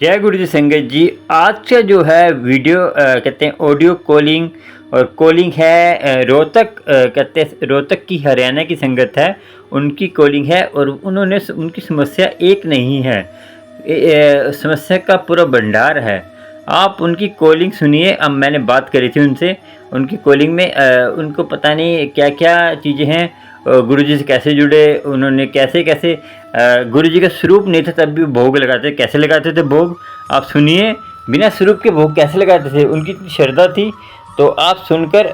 जय गुरु जी संगत जी। आज का जो है वीडियो कहते हैं ऑडियो कॉलिंग और कॉलिंग है रोहतक कहते हैं रोहतक की हरियाणा की संगत है, उनकी कॉलिंग है और उन्होंने उनकी समस्या एक नहीं है, समस्या का पूरा भंडार है। आप उनकी कॉलिंग सुनिए। अब मैंने बात करी थी उनसे, उनकी कॉलिंग में उनको पता नहीं क्या क्या चीज़ें हैं, गुरुजी से कैसे जुड़े, उन्होंने कैसे कैसे गुरुजी का स्वरूप नहीं था तब भी भोग लगाते, कैसे लगाते थे भोग आप सुनिए। बिना स्वरूप के भोग कैसे लगाते थे, उनकी इतनी श्रद्धा थी। तो आप सुनकर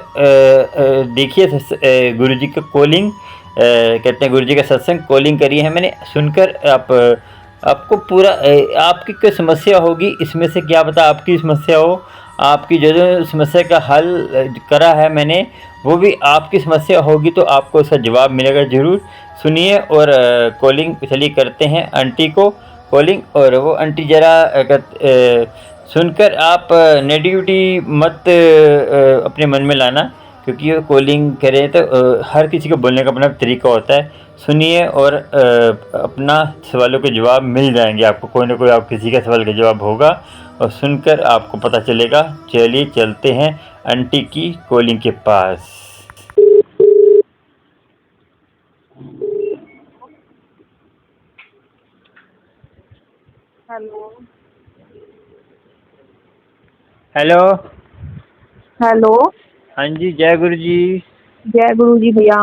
देखिए गुरुजी का कॉलिंग, कहते हैं गुरुजी का सत्संग कॉलिंग करी है मैंने, सुनकर आप आपको पूरा आपकी कोई समस्या होगी इसमें से, क्या पता आपकी समस्या हो, आपकी जो जो समस्या का हल करा है मैंने वो भी आपकी समस्या होगी तो आपको उसका जवाब मिलेगा ज़रूर। सुनिए और कॉलिंग चलिए करते हैं आंटी को कॉलिंग। और वो आंटी ज़रा सुनकर आप नेगेटिविटी मत अपने मन में लाना, क्योंकि ये कॉलिंग करें तो हर किसी को बोलने का अपना तरीका होता है। सुनिए और अपना सवालों के जवाब मिल जाएंगे आपको, कोई ना कोई आप किसी का सवाल का जवाब होगा और सुनकर आपको पता चलेगा। चलिए चलते हैं आंटी की कॉलिंग के पास। हेलो। हेलो। हेलो। हाँ जी, जय गुरु जी। जय गुरु जी। भैया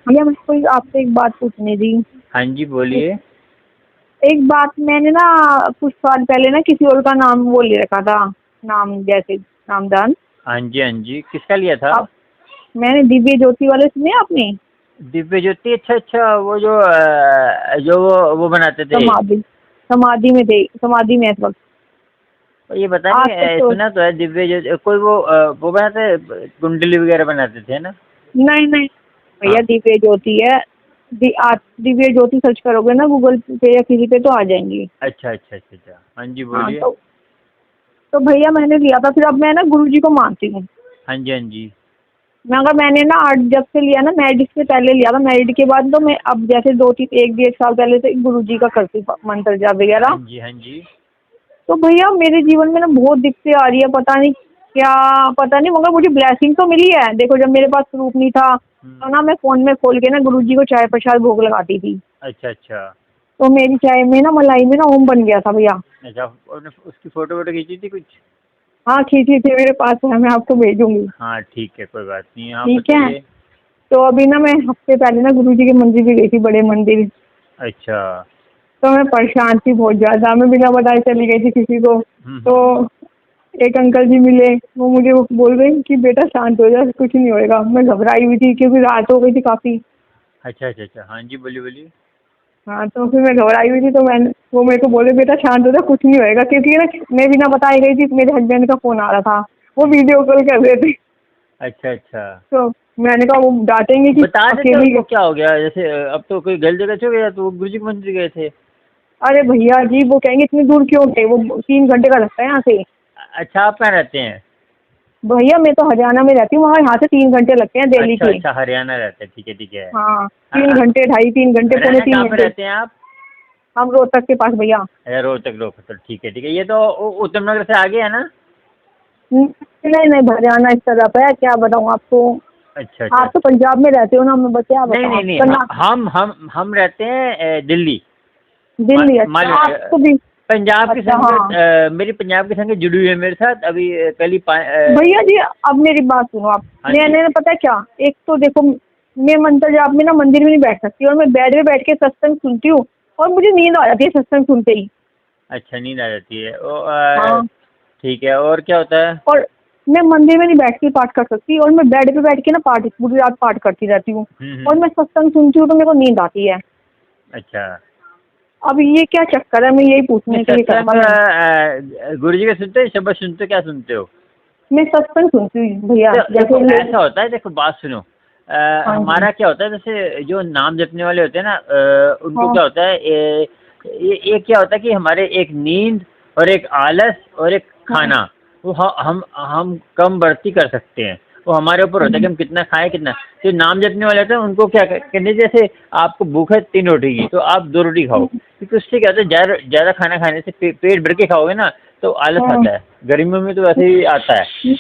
भैया मुझको आपसे एक बात पूछनी थी। हाँ जी बोलिए। एक बात, मैंने ना कुछ साल पहले ना किसी और का नाम वो ले रखा था, नाम जैसे नामदान। हाँ जी हाँ जी, किसका लिया था? अब मैंने दिव्य ज्योति वाले सुने आपने? दिव्य ज्योति, अच्छा अच्छा, वो जो जो वो बनाते थे। समाधि समाधि में थे, समाधि में है इस वक्त। ये पता आज नहीं तक तो सुना तो है दिव्य ज्योति, कोई वो बनाते कुंडली वगैरह बनाते थे ना। नहीं नहीं हाँ। भैया, दिव्य ज्योति है। आप दिव्य ज्योति सर्च करोगे ना गूगल पे या किसी पे तो आ जाएंगी। अच्छा अच्छा अच्छा अच्छा, हाँ जी हाँ बोलिए। तो भैया मैंने लिया था, फिर अब मैं ना गुरु जी को मानती हूँ। हाँ जी हाँ जी। मगर मैंने ना आर्ट जब से लिया ना, मैरिज से पहले लिया था, मैरिज के बाद तो मैं अब जैसे 2-3 1-1.5 साल पहले से गुरु जी का करती हूँ मंत्र जाप हाँ वगैरह। जी हाँ जी। तो भैया मेरे जीवन में ना बहुत दिक्कतें आ रही है, पता नहीं क्या, पता नहीं, मगर मुझे ब्लेसिंग तो मिली है। देखो जब मेरे पास प्रूफ नहीं था तो ना मैं फोन में खोल के ना गुरु जी को चाय प्रसाद भोग लगाती थी। अच्छा अच्छा तो मेरी चाय में ना मलाई में ना ओम बन गया था भैया। अच्छा, और उसकी फोटो वोटो खींची थी कुछ? हाँ खींची थी, मेरे पास है, मैं आपको भेजूंगी। हाँ ठीक है, कोई बात नहीं, हाँ ठीक है। बताइए। तो अभी ना मैं हफ्ते पहले ना गुरु जी के मंदिर भी गई थी, बड़े मंदिर। अच्छा। तो मैं परेशान थी बहुत ज़्यादा, मैं बिना बताए चली गई थी किसी को। तो हम्म। एक अंकल जी मिले, वो मुझे वो बोल रहे कि बेटा शांत हो जा, कुछ नहीं होएगा। मैं घबराई हुई थी क्योंकि रात हो गई थी काफ़ी। अच्छा अच्छा अच्छा, हाँ जी बोलिए बोलिए। हाँ तो फिर मैं घबराई हुई थी, तो मैंने वो मेरे को बोले बेटा शांत हो जा, कुछ नहीं होएगा। क्योंकि ना मैं बिना बताए गई थी, मेरे हस्बैंड का फ़ोन आ रहा था, वो वीडियो कॉल कर रहे थे। अच्छा अच्छा, तो मैंने कहा वो डांटेंगे कि बता देते अकेली। उनको क्या हो गया, जैसे अब तो कोई गलत जगह चले गया तो वो गुरु जी के मंदिर गए थे। अरे भैया जी वो कहेंगे इतनी दूर क्यों गए, वो 3 घंटे का रास्ता है यहाँ से। अच्छा, आप कहाँ रहते हैं? भैया मैं तो हरियाणा में रहती हूँ, वहाँ यहाँ से 3 घंटे लगते हैं दिल्ली अच्छा के। अच्छा, हरियाणा रहते हैं, ठीक है ठीक है। हाँ 3 घंटे, 2.5-3 घंटे, पौने हरियाणा तीन कहाँ पे घंटे रहते हैं आप? हम रोहतक के पास भैया। अच्छा, रोहतक रोहतक, ठीक है ठीक है। ये तो उत्तम नगर से आगे है ना? नहीं नहीं हरियाणा इस तरफ है, क्या बताऊँ आपको। अच्छा अच्छा आप तो अच्छा। पंजाब में रहते हो ना, मैं क्या नहीं बताऊँ नहीं आप नहीं, करना। हम रहते हैं दिल्ली। दिल्ली, अच्छा मालूम आपको भी। पंजाब की अच्छा संगत, हाँ मेरी पंजाब की संगत जुड़ी हुई है मेरे साथ अभी कल ही भैया जी, अब मेरी बात सुनो आप। हाँ जी। मैंने ना पता है क्या, एक तो देखो मैं मंत्र जाप में ना मंदिर में नहीं बैठ सकती, और मैं बेड में बैठ के सत्संग सुनती हूँ और मुझे नींद आ जाती है सत्संग सुनते ही। अच्छा, नींद आ जाती है हाँ। ठीक है, और क्या होता है? और मैं मंदिर में नहीं बैठ के पाठ कर सकती, और मैं बेड पे बैठ के ना पाठ पूरी रात पाठ करती रहती हूँ। और हम्म। मैं सत्संग सुनती हूँ तो मेरे को नींद आती है। अच्छा। अब ये क्या चक्कर है, मैं यही नहीं, पूछने के लिए करा सत्संग था मैंने। गुरु जी का सुनते हो, शब्द सुनते हो, क्या सुनते हो? मैं सत्संग सुनती हूँ भैया, देखो जैसे लोग। ऐसा होता है, देखो बात सुनो। हाँ जी। हमारा क्या होता है, जैसे जो नाम जपने वाले होते हैं ना, उनको हाँ क्या होता है, ये क्या होता है कि हमारे एक नींद और एक आलस और एक हाँ खाना, वो हम कम बढ़ती कर सकते हैं। वो हमारे ऊपर होता है कि हम कितना खाएं कितना। जो नाम जपने वाले होते हैं उनको क्या करने, जैसे आपको भूख है 3 रोटी की तो आप 2 रोटी खाओ, क्योंकि उससे क्या होता है ज़्यादा ज़्यादा खाना खाने से पेट भर के खाओगे ना तो आलस हाँ। आता है, गर्मियों में तो वैसे ही आता है।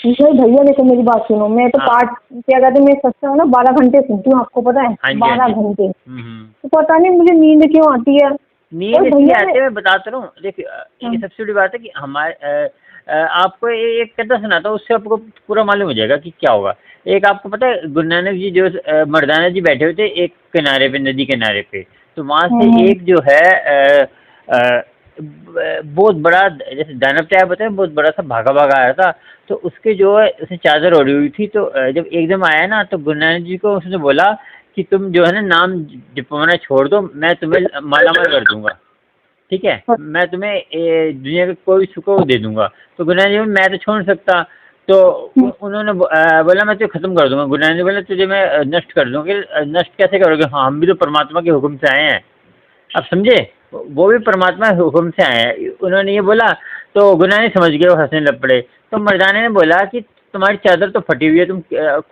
नहीं भैया देखो मेरी बात सुनो, मैं तो हाँ। पाठ क्या कहते हैं, मैं सस्ता हूँ ना 12 घंटे सुनती हूँ, आपको पता है? हाँ जी, 12 हाँ जी। घंटे। हम्म। तो पता नहीं मुझे नींद क्यों आती है। नींद और इसलिए भैया आती है, मैं बताता रहा हूँ, देखिए ये सबसे बड़ी बात है कि हमारे आपको एक कथा सुनाता हूँ, उससे आपको पूरा मालूम हो जाएगा कि क्या होगा। एक आपको पता है गुरु नानक जी जो मर्दाना जी बैठे हुए थे एक किनारे पे, नदी किनारे पे, तो वहाँ से एक जो है बहुत बड़ा, जैसे दानव टाइप होता है, बहुत बड़ा सा भागा भागा आया था। तो उसके जो है उसने चादर ओढ़ी हुई थी, तो जब एकदम आया ना तो गुरु नानक जी को उसने बोला कि तुम जो है ना नाम जपवाना छोड़ दो, मैं तुम्हें मालामाल कर दूंगा, ठीक है, मैं तुम्हें दुनिया का कोई सुख वो दे दूंगा। तो गुरु नानक जी बोले, मैं तो छोड़ नहीं सकता। तो उन्होंने बोला मैं तुझे खत्म कर दूंगा। गुरु नानक जी बोले तुझे मैं नष्ट कर दूंगा। नष्ट कैसे करोगे? हाँ, हम भी तो परमात्मा के हुक्म से आए हैं, अब समझे, वो भी परमात्मा के हुक्म से आए हैं। उन्होंने ये बोला तो गुरु नानक समझ गए, वो हंसने लग पड़े। तो मर्दाने ने बोला कि तुम्हारी चादर तो फटी हुई है, तुम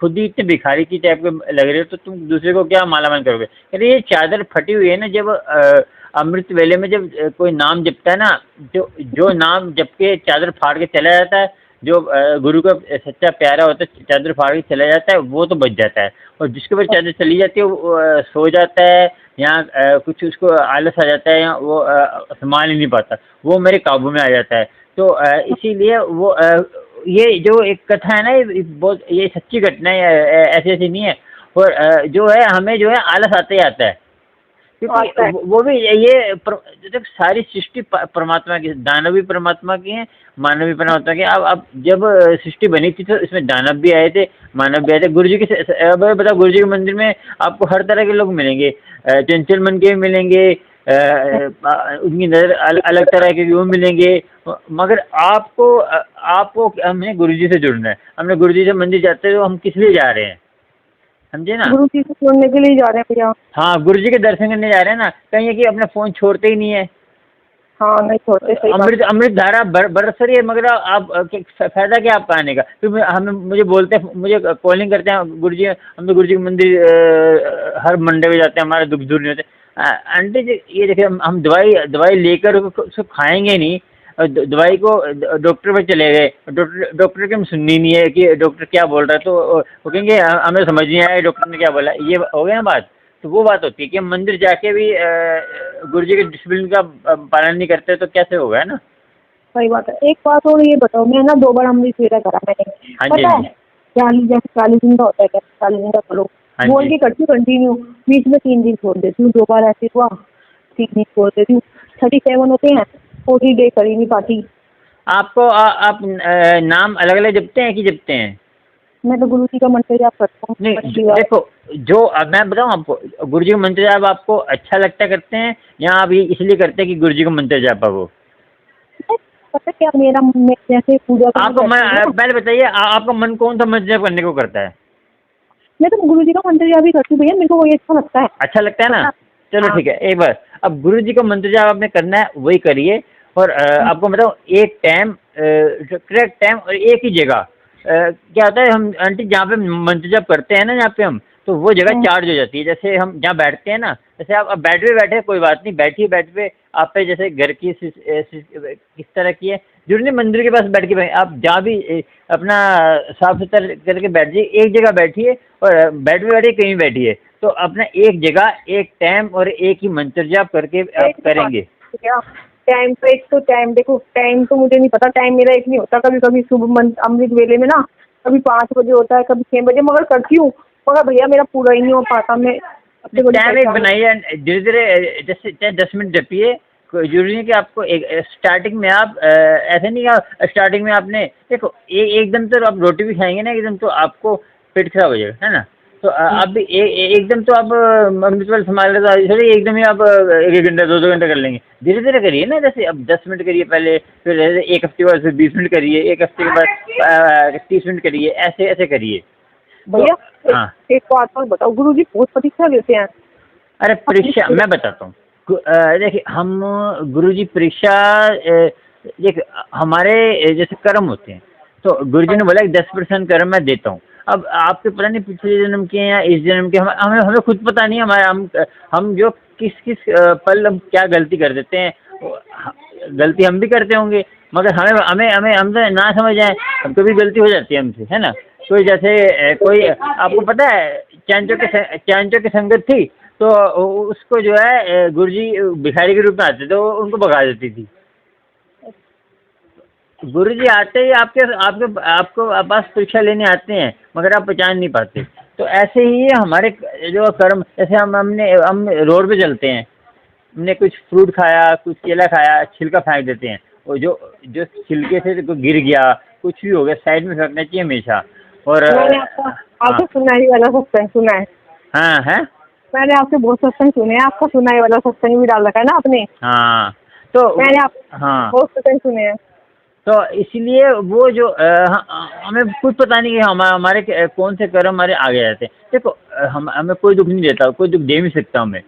खुद ही इतने भिखारी की टाइप के लग रहे हो, तो तुम दूसरे को क्या मालामाल करोगे? कहते ये चादर फटी हुई है ना, जब अमृत वेले में जब कोई नाम जपता है ना, जो नाम जप के चादर फाड़ के चला जाता है, जो गुरु का सच्चा प्यारा होता है, चादर फाड़ के चला जाता है, वो तो बच जाता है। और जिसके ऊपर चादर चली जाती है वो सो जाता है, या कुछ उसको आलस आ जाता है, या वो संभाल ही नहीं पाता, वो मेरे काबू में आ जाता है। तो इसीलिए वो ये जो एक कथा है ना, ये बहुत ये सच्ची घटना है, ऐसी ऐसी नहीं है। और जो है हमें जो है आलस आता ही आता है, क्योंकि वो भी ये जब सारी सृष्टि परमात्मा की, दानव भी परमात्मा की है, मानव भी परमात्मा के। अब जब सृष्टि बनी थी तो इसमें दानव भी आए थे, मानव भी आए थे। गुरु जी के अब बताओ, गुरु जी के मंदिर में आपको हर तरह के लोग मिलेंगे, चंचल मन के भी मिलेंगे, उनकी नज़र अलग तरह के वो मिलेंगे, मगर आपको हमें गुरु जी से जुड़ना है। हमने गुरु जी से मंदिर जाते हैं तो हम किस लिए जा रहे हैं, समझे ना? गुरु जी से जुड़ने के लिए जा रहे हैं भैया। हाँ, गुरु जी के दर्शन करने जा रहे हैं ना, कहीं है कि अपना फ़ोन छोड़ते ही नहीं है। हाँ नहीं छोड़ते, सही बात। अमृत धारा बरस रही है, मगर आप फायदा क्या आपका आने का? फिर हमें मुझे बोलते हैं, मुझे कॉलिंग करते हैं गुरु जी, हम तो गुरु जी के मंदिर हर मंडे में जाते हैं, हमारे दुख दूर नहीं होते। आंटी जी ये देखिए, हम दवाई लेकर उसको खाएंगे नहीं, दवाई को डॉक्टर पे चले गए, डॉक्टर की हम सुननी नहीं है कि डॉक्टर क्या बोल रहा है, तो वो कहेंगे हमें समझ नहीं आया डॉक्टर ने क्या बोला, ये हो गया ना बात। तो वो बात होती है कि हम मंदिर जाके भी गुरु जी के डिसिप्लिन का पालन नहीं करते तो कैसे होगा, है ना? सही बात है। एक बात और ये बताओ, मैं ना 2 बार अमृत वेला करा मैंने, हाँ जी, पता हाँ है? जी। 40 दिन का होता है क्या? 40 दिन का करो, हाँ बोल जी। के करती हूँ कंटिन्यू, बीच में 3 दिन छोड़ देती हूँ, 2 बार ऐसे हुआ, 3 दिन छोड़ देती हूँ। 37 होते हैं, 40 डे कर ही नहीं पाती। आपको आप नाम अलग अलग जपते हैं कि जपते हैं? मैं तो गुरु जी का मंत्र जाप करता हूँ नहीं, 20 बार। देखो, जो अब मैं बताऊँ आपको, गुरु जी का मंत्र जाप आपको अच्छा लगता करते हैं, या आप ये इसलिए करते हैं कि गुरु जी का मंत्र जाप है वो? पता क्या, मेरा मैं जैसे पूजा करने आपका मन, बैठती हूँ ना, पहले बताइए आपका मन कौन सा मंत्र जाप करने को करता है? मैं तो गुरु जी का मंत्र जाप ही करती हूँ भैया, मेरे को वही अच्छा लगता है। अच्छा लगता है ना? चलो हाँ। ठीक है, एक बार अब गुरु जी का मंत्र जाप आपने करना है, वही करिए। और आपको बताओ, एक टाइम, करेक्ट टाइम और एक ही जगह। क्या होता है, हम आंटी जहाँ पे मंत्र जाप करते हैं ना, जहाँ पे हम, तो वो जगह चार्ज हो जाती है। जैसे हम जहाँ बैठते हैं ना, जैसे आप अब बेड पे बैठे, कोई बात नहीं, बैठिए बेड पे, आप पे जैसे घर की किस तरह की है, जरूरी नहीं मंदिर के पास बैठ के आप जहाँ भी अपना साफ सुथरा करके बैठ जाइए, एक जगह बैठिए, और बेड पे बैठिए, कहीं बैठिए, तो अपना एक जगह, एक टाइम और एक ही मंत्र जाप करके आप करेंगे। टाइम तो एक तो टाइम, देखो टाइम तो मुझे नहीं पता, टाइम मेरा एक नहीं होता। कभी कभी सुबह अमृत वेले में ना, कभी 5 बजे होता है, कभी 6 बजे, मगर करती हूँ, मगर भैया मेरा पूरा ही नहीं हो पाता। मैं सबसे बड़ी टाइम एक परेशानी। बनाइए, धीरे धीरे, जैसे चाहे 10 मिनट जपिए, कोई जरूरी नहीं कि आपको एक स्टार्टिंग में आप ऐसे नहीं कि स्टार्टिंग में आपने देखो एकदम तो आप रोटी भी खाएंगे ना एकदम, तो आपको पेट खराब हो जाएगा, है ना? तो आप भी एकदम तो आप अमृत वेला संभाल रहे तो सॉरी एकदम ही आप 1 घंटा 2 घंटा कर लेंगे। धीरे धीरे करिए ना, जैसे अब 10 मिनट करिए पहले, फिर एक हफ्ते बाद फिर 20 मिनट करिए, एक हफ्ते के बाद 30 मिनट करिए, ऐसे ऐसे करिए भैया। तो, हाँ। एक बात और बताओ, गुरु जी बहुत परीक्षा लेते हैं। अरे परीक्षा मैं बताता हूँ, देखिए हम गुरु जी परीक्षा, देखिए हमारे जैसे कर्म होते हैं, तो गुरुजी ने बोला कि 10% कर्म मैं देता हूँ। अब आपके पता नहीं पिछले जन्म के हैं या इस जन्म के, हमें हमें खुद पता नहीं, हमारे हम जो किस किस पल हम क्या गलती कर देते हैं, गलती हम भी करते होंगे, मगर हमें हमें हमें हम तो ना समझ आए, हम कभी गलती हो जाती है हमसे, है ना। कोई जैसे कोई आपको पता है चांचो की संगत थी, तो उसको जो है गुरुजी भिखारी के रूप में आते थे, वो उनको भगा देती थी। गुरुजी आते ही आपके आपके आपको पास परीक्षा लेने आते हैं, मगर आप पहचान नहीं पाते। तो ऐसे ही हमारे जो कर्म, जैसे हम रोड पे चलते हैं, हमने कुछ फ्रूट खाया, कुछ केला खाया, छिलका फेंक देते हैं, और जो जो छिलके से कोई गिर गया, कुछ भी हो गया, साइड में फेंकना चाहिए हमेशा। और मैंने आपका सुनाई वाला सत्संग सुना है। हाँ है, मैंने आपसे बहुत सत्संग सुने हैं, आपका सुनाई वाला सत्संग भी डाल रखा है ना आपने। हाँ तो मैंने आप हाँ, बहुत सत्संग सुने हैं। तो इसलिए वो जो हमें कुछ पता नहीं कि हमारे कौन से कर्म हमारे आगे रहते हैं। देखो हमें कोई दुख नहीं देता, कोई दुख दे नहीं सकता हमें।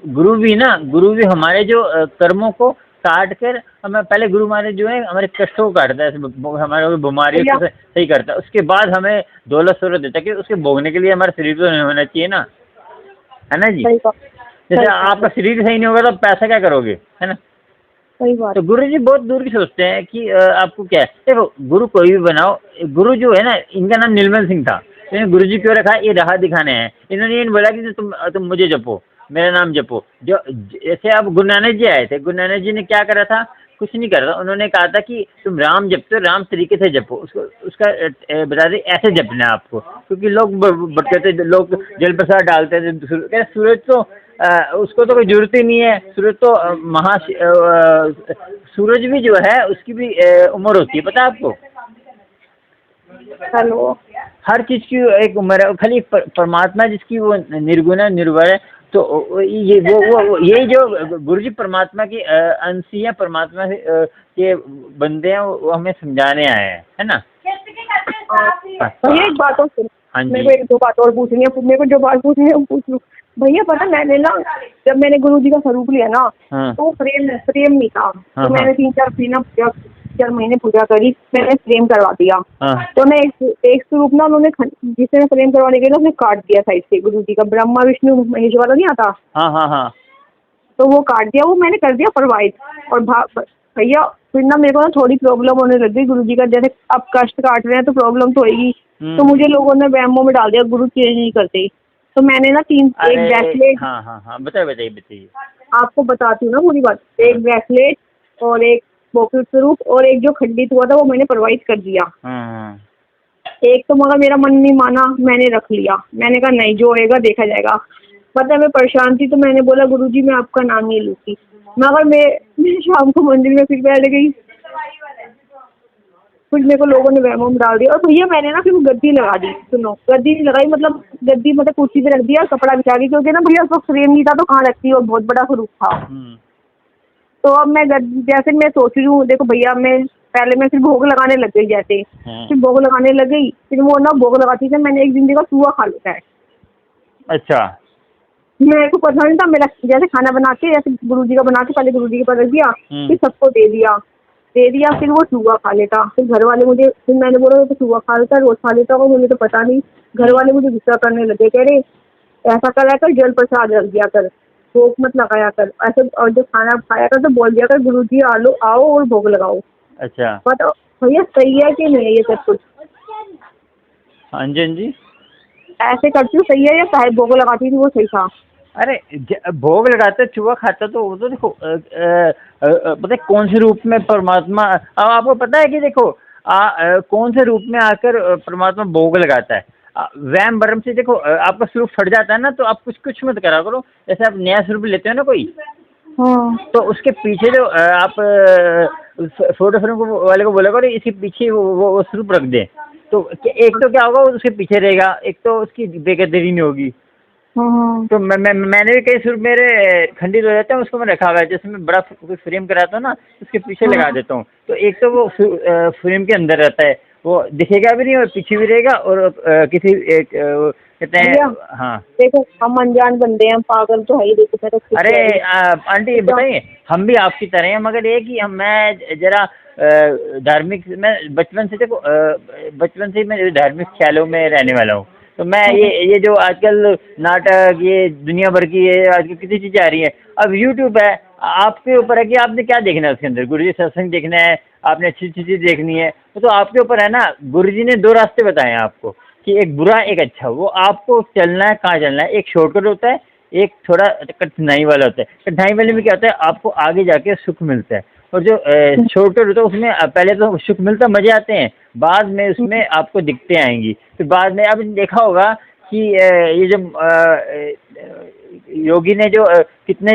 गुरु भी हमारे जो कर्मों को काट कर हमें, पहले गुरु हमारे जो है हमारे कष्टों को काटता है, हमारे बीमारियों को सही करता है, उसके बाद हमें दौलत शोहरत देता है कि उसके भोगने के लिए हमारा शरीर तो नहीं होना चाहिए ना, है ना जी। जैसे आपका शरीर सही नहीं होगा तो पैसा क्या करोगे, है ना। सही बात। तो गुरु जी बहुत दूर की सोचते हैं कि आपको क्या है। देखो गुरु कोई भी बनाओ, गुरु जो है ना, इनका नाम नीलमल सिंह था, तो गुरु जी क्यों रखा, ये राह दिखाने हैं। इन्होंने ये बोला कि तुम मुझे जपो, मेरा नाम जपो। जो जैसे अब गुरु नानक जी आए थे, गुरु नानक जी ने क्या करा था, कुछ नहीं करा था। उन्होंने कहा था कि तुम राम जपते हो, राम तरीके से जपो, उसका बता दें ऐसे जपना है आपको, क्योंकि लोग कहते, लोग जल प्रसाद डालते थे, सूरज तो उसको तो कोई जरूरत ही नहीं है, सूरज तो सूरज भी जो है उसकी भी उम्र होती है, पता है आपको। हेलो। हर चीज की एक उम्र है, खाली परमात्मा जिसकी वो निर्गुण है, निर्वैर है। तो ये वो यही जो गुरु जी परमात्मा की अंश है, परमात्मा के बंदे हैं, वो हमें समझाने आए हैं, है ना। भैया एक बात और सुनो, हाँ जी। मेरे को एक दो बात और पूछनी है, मेरे को जो बात पूछनी है वो पूछ लूँ। भैया पता मैंने ना, जब मैंने गुरु जी का स्वरूप लिया ना, हाँ। तो प्रेम नहीं था। हाँ, तो मैंने 3-4 महीने पूजा करी, मैंने प्रेम करवा दिया। हाँ। तो मैं एक स्वरूप ना, उन्होंने जिसे मैं प्रेम करवाने गई ना, उसने काट दिया साइड से, गुरु जी का ब्रह्मा विष्णु महेश वाला नहीं आता। हाँ हाँ हाँ। तो वो काट दिया, वो मैंने कर दिया प्रवाहित। और भैया फिर ना मेरे को ना थोड़ी प्रॉब्लम होने लग गई गुरु जी का, जैसे अब कष्ट काट रहे हैं तो प्रॉब्लम तो होगी। तो मुझे लोगों ने वहमों में डाल दिया, गुरु चेंज नहीं करते। तो मैंने ना एक ब्रेसलेट, हाँ हाँ हाँ, बताइए। आपको बताती हूँ ना पूरी बात। एक ब्रेसलेट और एक बोकल स्वरूप और एक जो खंडित हुआ था वो मैंने प्रवाहित कर दिया। हाँ। एक तो मगर मेरा मन नहीं माना, मैंने रख लिया। मैंने कहा नहीं, जो होएगा देखा जाएगा। पता है मैं परेशान थी, तो मैंने बोला गुरुजी मैं आपका नाम नहीं लूँगी। मगर मैं शाम को मंदिर में फिर बैठ गई, फिर मेरे को लोगों ने वहमों में डाल दिया। और भैया मैंने ना फिर गद्दी लगा दी। सुनो, गद्दी नहीं लगाई, मतलब गद्दी मतलब कुर्सी पे रख दिया, कपड़ा बिछा दी, क्योंकि ना भैया उसको फ्रेम नहीं था तो कहाँ रखती, और बहुत बड़ा स्वरूप था। तो अब मैं जैसे मैं सोच रही हूँ, देखो भैया मैं फिर भोग लगाने लग गई, जैसे फिर भोग लगाने लग गई। फिर वो ना भोग लगाती थी, मैंने एक दिन देखा चूहा खा लेता है। अच्छा। मेरे को पता नहीं था, मेरा जैसे खाना बना के, जैसे गुरुजी का बना के पहले गुरुजी के पास रख दिया, फिर सबको दे दिया, फिर वो चूहा खा लेता। फिर घर वाले मुझे, फिर मैंने बोला तो चूहा खा लेता, रोज खा लेता, मुझे तो पता नहीं। घर वाले मुझे गुस्सा करने लगे, कह रहे ऐसा करा कर, जल प्रसाद रख दिया कर, भोग मत लगाया कर ऐसे, और जो खाना खाया कर तो बोल दिया कर गुरुजी आओ और भोग लगाओ। अच्छा। बताओ भैया सही है कि नहीं है ये सब कुछ? हाँ जी। है करती हूँ सही है, या चाहे भोग लगाती थी वो सही था? अरे भोग लगाते चूहा खाता तो वो तो देखो पता है कौन से रूप में परमात्मा, अब आपको पता है कि देखो कौन से रूप में आकर परमात्मा भोग लगाता है। वहम भरम से देखो आपका स्वरूप फट जाता है ना, तो आप कुछ मत करा करो। जैसे आप नया स्वरूप लेते हो ना कोई, तो उसके पीछे जो आप फोटो फ्रेम वाले को बोला करो इसके पीछे वो स्वरूप रख दे, तो एक तो क्या होगा, उसके पीछे रहेगा, एक तो उसकी बेकदरी नहीं होगी। तो मैंने भी कई स्वरूप मेरे खंडित हो जाते हैं, उसको मैं रखा हुआ है। जैसे मैं बड़ा कोई फ्रेम कराता हूँ ना, उसके पीछे लगा देता हूँ, तो एक तो वो फ्रेम के अंदर रहता है, वो दिखेगा भी नहीं और पीछे भी रहेगा, और किसी एक कहते हैं। भैया हाँ। देखो, हम अनजान बंदे हैं, पागल तो है ही, देखो मैं तो खुद अरे कह रही हूँ। आंटी ये बताइए, हम भी आपकी तरह हैं, मगर ये कि मैं जरा धार्मिक, मैं बचपन से देखो बचपन से ही मैं धार्मिक ख्यालों में रहने वाला हूँ। तो मैं ये जो आजकल नाटक, ये दुनिया भर की, ये आजकल कितनी चीज़ें आ रही हैं, अब यूट्यूब है, आपके ऊपर है कि आपने क्या देखना है उसके अंदर। गुरुजी सत्संग देखना है, आपने अच्छी अच्छी चीज़ देखनी है, तो आपके ऊपर है ना। गुरुजी ने दो रास्ते बताए हैं आपको, कि एक बुरा एक अच्छा, वो आपको चलना है, कहाँ चलना है। एक शॉर्टकट होता है, एक थोड़ा कठिनाई वाला होता है। कठिनाई वाले में क्या होता है, आपको आगे जाके सुख मिलता है, और जो शॉर्टकट होता है उसमें पहले तो सुख मिलता है, मजे आते हैं, बाद में उसमें आपको दिक्कतें आएंगी। फिर बाद में आपने देखा होगा कि ये जो योगी ने जो कितने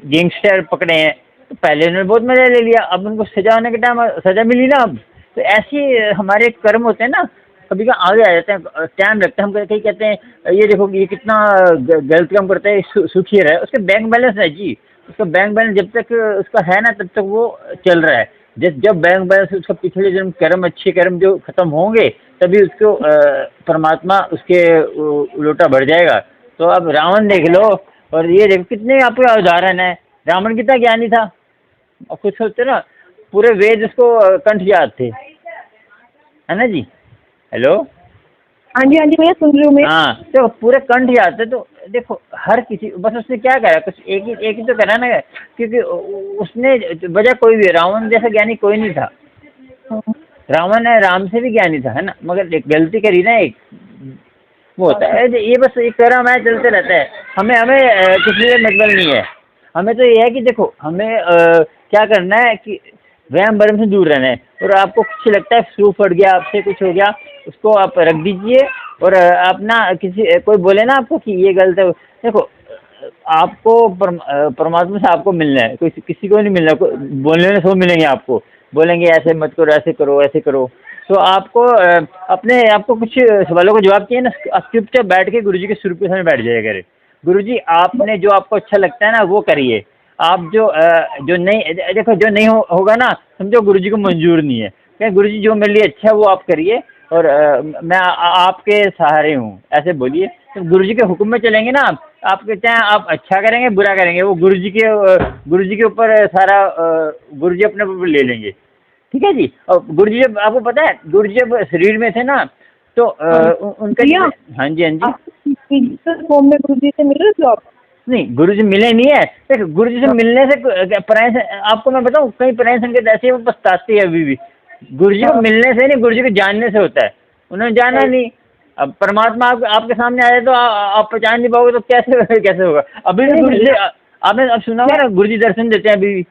गैंगस्टर पकड़े हैं, तो पहले उन्होंने बहुत मजा ले लिया, अब उनको सजा होने के टाइम सजा मिली ना अब। तो ऐसे हमारे कर्म होते हैं ना, कभी का आगे आ जाते हैं, टाइम लगता है। हम कहीं कहते हैं ये देखो ये कितना गलत काम करता है, सुखी रहा है, उसके बैंक बैलेंस है जी। उसका बैंक बैलेंस जब तक उसका है ना, तब तक वो चल रहा है। जब बैंक बैलेंस, उसका पिछले जन्म कर्म, अच्छे कर्म जो खत्म होंगे, तभी उसको परमात्मा उसके उलोटा भर जाएगा। तो अब रावण देख लो, और ये देखो कितने आपके उदाहरण है। रावण कितना ज्ञानी था, और कुछ सोचते ना, पूरे वेद उसको कंठ याद थे, है ना जी। हेलो। हाँ जी, हाँ जी भैया, सुन रही हूँ मैं। हाँ, तो पूरे कंठ याद थे। तो देखो हर किसी, बस उसने क्या करा, कुछ एक ही तो करा ना, क्योंकि उसने वजह कोई भी, रावण जैसा ज्ञानी कोई नहीं था। रावण है राम से भी ज्ञानी था, है ना, मगर एक गलती करी ना, एक वो होता है ये, बस एक कर्म है, चलते रहता है। हमें हमें किसी से मतलब नहीं है। हमें तो ये है कि देखो हमें क्या करना है कि वहम भरम से दूर रहना है। और आपको कुछ लगता है फ्लू फट गया, आपसे कुछ हो गया, उसको आप रख दीजिए, और अपना किसी कोई बोले ना आपको कि ये गलत है, देखो आपको परमात्मा से आपको मिलना है, कोई किसी को नहीं मिलना। बोलने में सो मिलेंगे आपको, बोलेंगे ऐसे मत करो, ऐसे करो, ऐसे करो। तो आपको अपने आपको कुछ सवालों का जवाब चाहिए ना, आप चुपचाप बैठ के गुरुजी के सिर के सामने बैठ जाया करें। गुरुजी आपने जो आपको अच्छा लगता है ना वो करिए। आप जो नहीं, देखो जो नहीं होगा ना, समझो गुरुजी को मंजूर नहीं है। क्या गुरुजी जो मेरे लिए अच्छा है वो आप करिए, और मैं आपके सहारे हूँ, ऐसे बोलिए। तो गुरुजी के हुक्म में चलेंगे ना आप कहते हैं, आप अच्छा करेंगे बुरा करेंगे, वो गुरुजी के ऊपर सारा गुरुजी अपने ऊपर ले लेंगे। ठीक है जी। और गुरुजी जब, आपको पता है गुरुजी जब शरीर में थे ना, तो उनका, हाँ जी, हाँ जी, फॉर्म में गुरुजी से मिल रहे थे आप? नहीं, गुरुजी मिले नहीं है। देख गुरुजी से मिलने से परायण, आपको मैं बताऊं, कई परायण संकेत ऐसे हैं वो पछताते हैं अभी भी। गुरुजी को मिलने से नहीं, गुरुजी को जानने से होता है। उन्होंने जाना नहीं। अब परमात्मा आपके सामने आए तो आप पहचान नहीं पाओगे, तो कैसे कैसे होगा। अभी भी गुरुजी से आपने अब सुना होगा ना, गुरुजी दर्शन देते हैं अभी भी,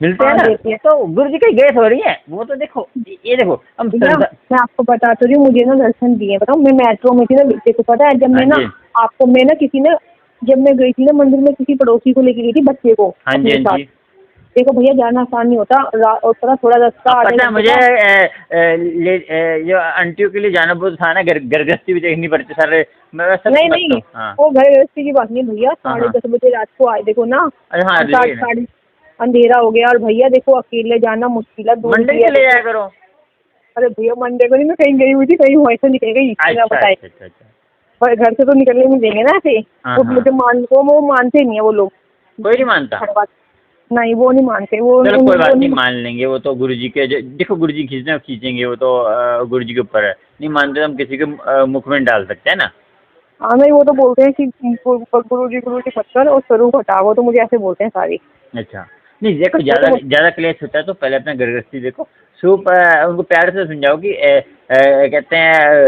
मिलते हैं ना। तो गुरुजी की गेस हो रही है वो। तो देखो ये देखो हम, मैं आपको बता तो रही हूँ, मुझे ना दर्शन दिए, बताऊँ, मैं मेट्रो में थी ना, देखो पता है, जब मैं ना आपको, मैं ना किसी ने, जब मैं गई थी ना मंदिर में, किसी पड़ोसी को लेके गई थी, बच्चे को। हाँ जी, हाँ जी। देखो भैया, जाना आसान नहीं होता, और थोड़ा रास्ता पता है मुझे, जो आंटियों के लिए जाना बहुत आसान है, घर गृहस्थी भी देखनी पड़ती है सारे। नहीं, वो घर गृहस्थी की बात नहीं भैया। 10:30 बजे रात को आए, देखो ना, अंधेरा हो गया, और भैया देखो अकेले जाना मुश्किल है। मंडे के ले जाया करो। अरे भैया मंडे को नहीं, मैं कहीं गई हुई थी, कहीं वहीं से निकल गई, बताए घर से तो निकलने नहीं देंगे ना ऐसे। तो मुझे वो मानते नहीं है वो लोग, कोई नहीं मानता। नहीं, वो नहीं मानते। वो चलो कोई बात नहीं, मान लेंगे वो तो गुरुजी के, देखो गुरुजी खींचेंगे, वो तो गुरुजी के ऊपर है। नहीं मानते तो हम किसी के मुख में डाल सकते हैं ना। हाँ नहीं, वो तो बोलते हैं कि गुरुजी पत्थर और स्वरूप हटा, वो तो मुझे ऐसे बोलते हैं सारे। अच्छा, नहीं देखो ज्यादा क्लेश होता है तो पहले अपना गृहस्थी देखो। स्वरूप उनको प्यार से समझाओ कि कहते हैं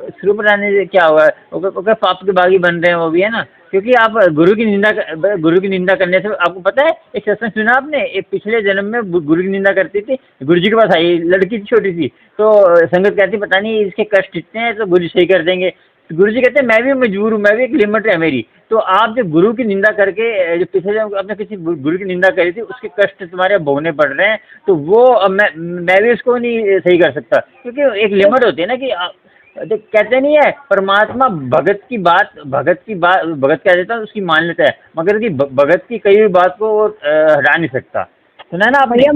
स्वरूप रानी से क्या हुआ, वो पाप के बागी बन रहे हैं वो भी, है ना। क्योंकि आप गुरु की निंदा करने से, आपको पता है एक सत्संग सुना आपने, एक पिछले जन्म में गुरु की निंदा करती थी, गुरुजी के पास आई, लड़की थी छोटी सी, तो संगत कहती पता नहीं इसके कष्ट इतने हैं, तो गुरु सही कर देंगे। तो गुरुजी कहते हैं मैं भी मजबूर हूँ, मैं भी, एक लिमिट है मेरी। तो आप जो गुरु की निंदा करके, जो पिछले जन्म आपने किसी गुरु की निंदा करी थी, उसके कष्ट तुम्हारे भोगने पड़ रहे हैं, तो वो मैं भी उसको नहीं सही कर सकता, क्योंकि एक लिमिट होती है ना कि कहते नहीं है परमात्मा भगत कह देता है, उसकी मान लेता है, मगर की भगत की कई भी बात को हटा नहीं सकता। सुना ना आप भैया?